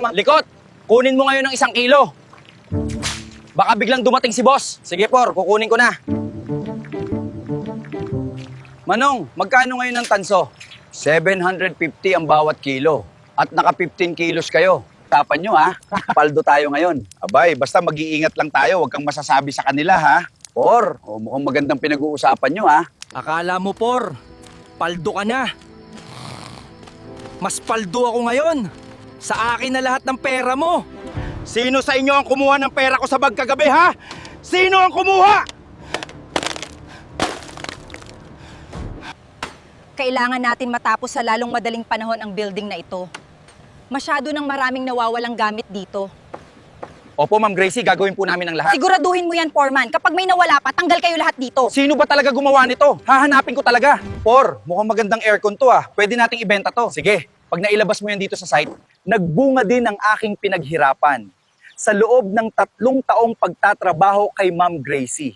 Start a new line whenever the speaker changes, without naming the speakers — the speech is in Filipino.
ma'am.
Likot! Kunin mo ngayon ng 1 kilo. Baka biglang dumating si boss.
Sige, Por. Kukunin ko na.
Manong, magkano ngayon ang tanso? 750 ang bawat kilo. At naka 15 kilos kayo. Tapan nyo ha. Paldo tayo ngayon.
Abay, basta mag-iingat lang tayo. Huwag kang masasabi sa kanila, ha?
Por, mukhang magandang pinag-uusapan nyo ha.
Akala mo, Por, paldo ka na. Mas paldo ako ngayon. Sa akin na lahat ng pera mo.
Sino sa inyo ang kumuha ng pera ko sa bag kagabi, ha? Sino ang kumuha?
Kailangan natin matapos sa lalong madaling panahon ang building na ito. Masyado nang maraming nawawalang gamit dito.
Opo, Ma'am Gracie, gagawin po namin ang lahat.
Siguraduhin mo yan, Foreman. Kapag may nawala pa, tanggal kayo lahat dito.
Sino ba talaga gumawa nito? Hahanapin ko talaga. Por, mukhang magandang aircon to ah. Pwede nating ibenta to. Sige, pag nailabas mo yan dito sa site, nagbunga din ang aking pinaghirapan. Sa loob ng 3 taong pagtatrabaho kay Ma'am Gracie.